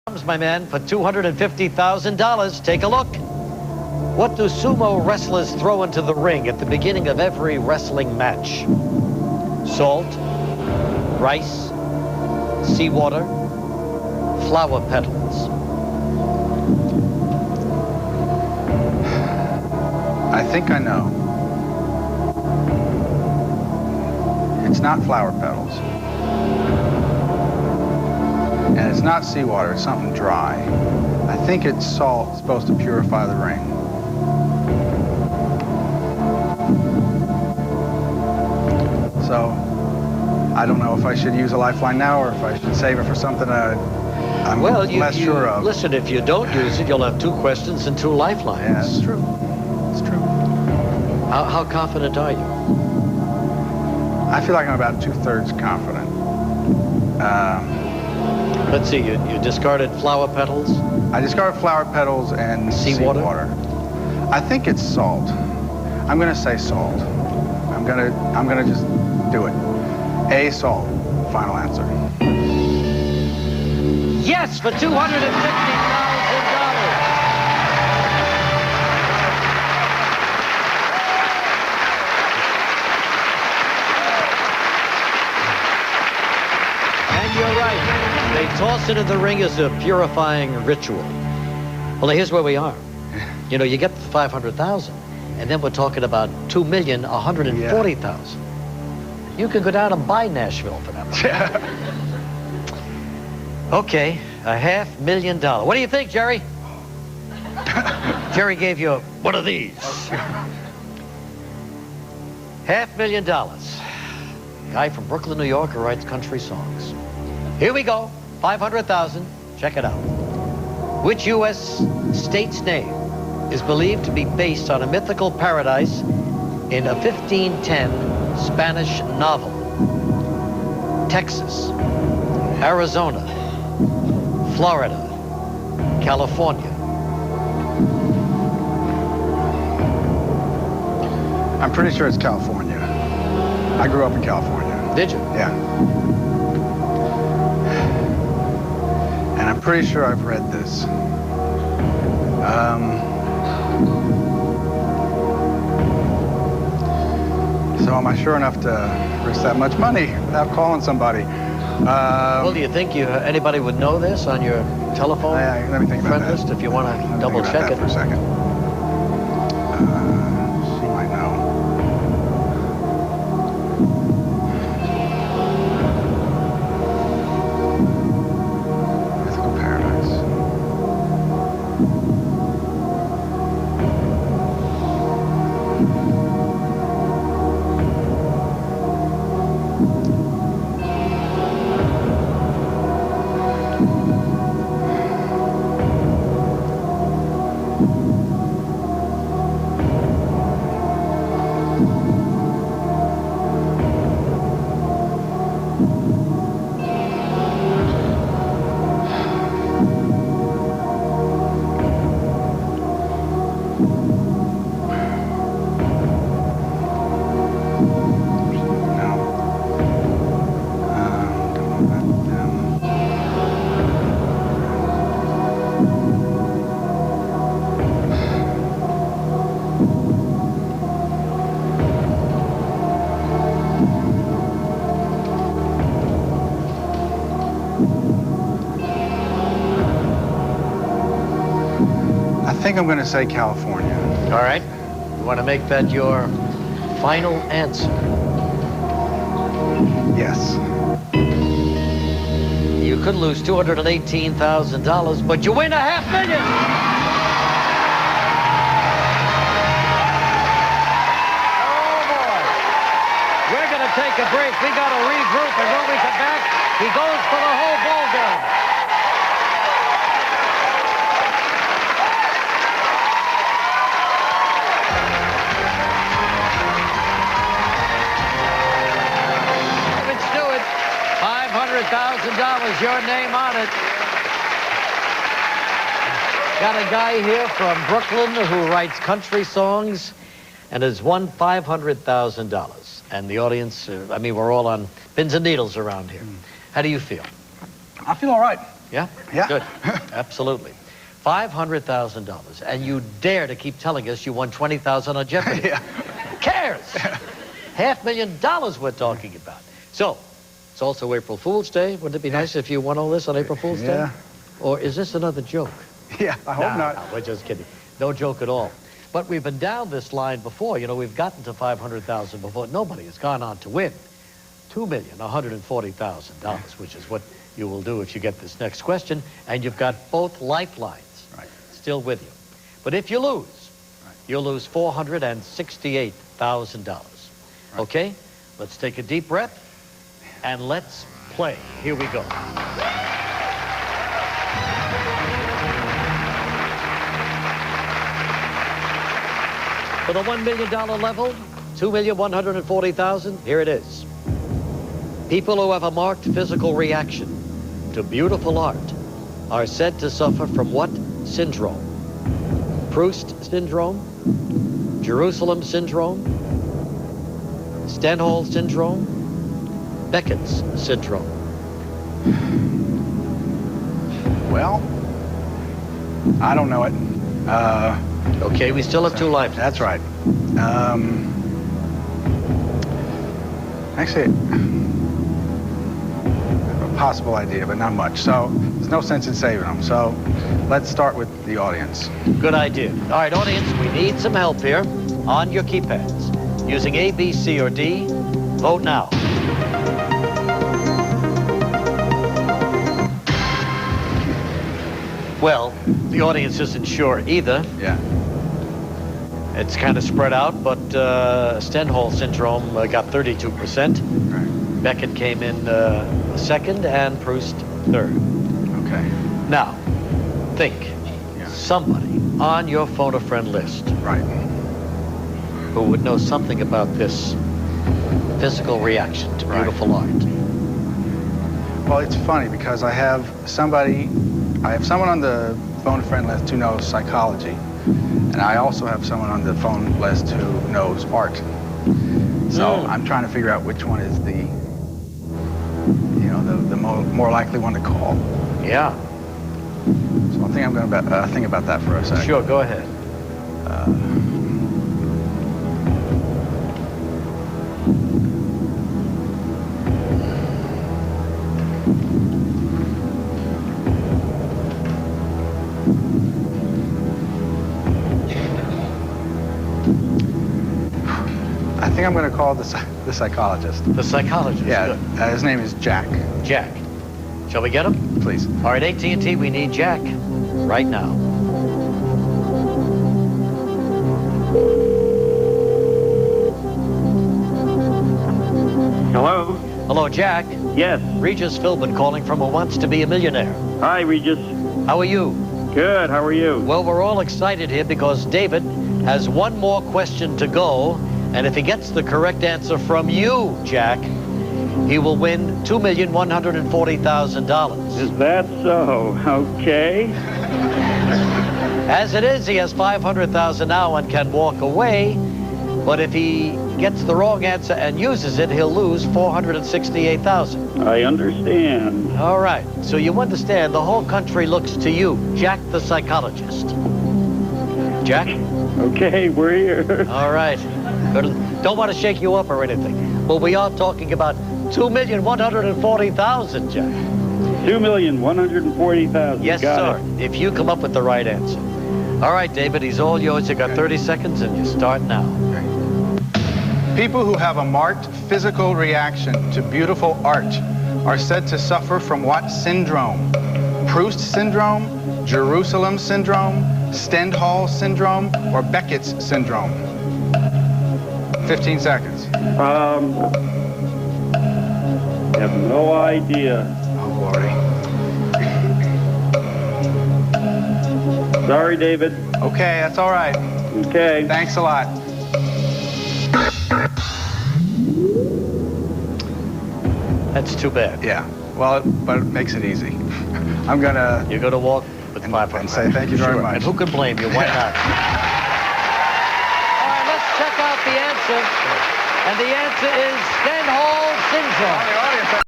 My man, for $250,000. Take a look. What do sumo wrestlers throw into the ring at the beginning of every wrestling match? Salt, rice, seawater, flower petals. I think I know. It's not flower petals. And it's not seawater, it's something dry. I think it's salt. It's supposed to purify the ring. So, I don't know if I should use a lifeline now or if I should save it for something I'm less sure of. Listen, if you don't use it, you'll have 2 questions and 2 lifelines. Yeah, that's true. It's true. How confident are you? I feel like I'm about 2/3 confident. Let's see, you discarded flower petals? I discarded flower petals and seawater. I think it's salt. I'm gonna say salt. I'm gonna just do it. A, salt. Final answer. Yes, for $250,000. You're right. They toss it in the ring as a purifying ritual. Well, here's where we are. You know, you get the 500,000, and then we're talking about 2,140,000. You can go down and buy Nashville for that money. Okay, $500,000. What do you think, Jerry? Jerry gave you one of these. $500,000. Guy from Brooklyn, New York, who writes country songs. Here we go, 500,000. Check it out. Which U.S. state's name is believed to be based on a mythical paradise in a 1510 Spanish novel? Texas, Arizona, Florida, California. I'm pretty sure it's California. I grew up in California. Did you? Yeah. And I'm pretty sure I've read this. So am I sure enough to risk that much money without calling somebody? Well, do you think anybody would know this on your telephone let me think about friend that. list if you want to double check it? For a second. She might know. I think I'm going to say California. All right. You want to make that your final answer? Yes. You could lose $218,000, but you win $500,000. Oh, boy. We're going to take a break. We got to regroup, and when we come back, he goes for the whole ball game. Stewart, $500,000, your name on it. Got a guy here from Brooklyn who writes country songs and has won $500,000. And the audience, I mean, we're all on pins and needles around here. How do you feel? I feel all right. Yeah? Yeah. Good. Absolutely. $500,000. And you dare to keep telling us you won $20,000 on Jeopardy. Yeah. Who cares? $500,000 we're talking about. So, it's also April Fool's Day. Wouldn't it be nice if you won all this on April Fool's Day? Or is this another joke? Yeah, I hope not. No, we're just kidding. No joke at all. But we've been down this line before. You know, we've gotten to $500,000 before. Nobody has gone on to win $2,140,000, which is what you will do if you get this next question. And you've got both lifelines still with you. But if you lose, you'll lose $468,000. Okay? Let's take a deep breath and let's play. Here we go. For the $1 million level, $2,140,000, here it is. People who have a marked physical reaction to beautiful art are said to suffer from what syndrome? Proust syndrome, Jerusalem syndrome, Stendhal syndrome, Beckett's syndrome. Well, I don't know it. Okay, we still have two lives. That's right. Actually, I have a possible idea, but not much. So there's no sense in saving them. So let's start with the audience. Good idea. All right, audience, we need some help here. On your keypads, using A, B, C, or D, vote now. Well, the audience isn't sure either. Yeah. It's kind of spread out, but Stendhal syndrome got 32%. Right. Beckett came in second and Proust third. Okay. Now, think. Yeah. Somebody on your phone a friend list Right. who would know something about this physical reaction to beautiful art. Well, it's funny because I have someone on the phone a friend list who knows psychology. And I also have someone on the phone list who knows art. So I'm trying to figure out which one is the more likely one to call. Yeah. So I think I'm going to think about that for a second. Sure, go ahead. I think I'm going to call the psychologist. The psychologist. Yeah, Good. his name is Jack. Jack. Shall we get him? Please. All right, AT&T, we need Jack right now. Hello? Hello, Jack. Yes. Regis Philbin calling from Who Wants to Be a Millionaire. Hi, Regis. How are you? Good. How are you? Well, we're all excited here because David has one more question to go, and if he gets the correct answer from you, Jack, he will win $2,140,000. Is that so? Okay. As it is, he has $500,000 now and can walk away, but if he gets the wrong answer and uses it, he'll lose $468,000. I understand. All right, so you understand the whole country looks to you, Jack the psychologist. Jack? Okay, we're here. All right. Don't want to shake you up or anything, but we are talking about $2,140,000, Jack. $2,140,000. Yes, Got sir. it. If you come up with the right answer. All right, David, he's all yours. You got 30 seconds, and you start now. People who have a marked physical reaction to beautiful art are said to suffer from what syndrome? Proust syndrome, Jerusalem syndrome, Stendhal syndrome, or Beckett's syndrome? 15 seconds. Have no idea. Oh, Lordy. Sorry, David. Okay, that's all right. Okay. Thanks a lot. That's too bad. Yeah, well, but it makes it easy. I'm gonna... You're going to walk with $500,000. And say thank you very much. And who can blame you? Why not? All right, let's check out the answer. And the answer is Stendhal syndrome.